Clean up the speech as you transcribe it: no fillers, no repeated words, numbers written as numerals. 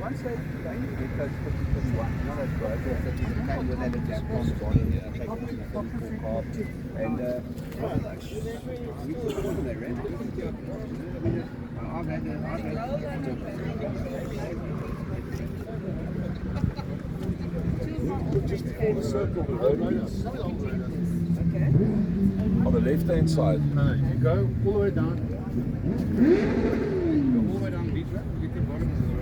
because 2021, you know, that's right. That is the time when I had a Japanese body and I tried to keep the full carb. And we put all of that, right? Just before the circle, the road meets. On the left hand side. No, you go all the way down. Go all the way down the beach, right? You get to the bottom of the road.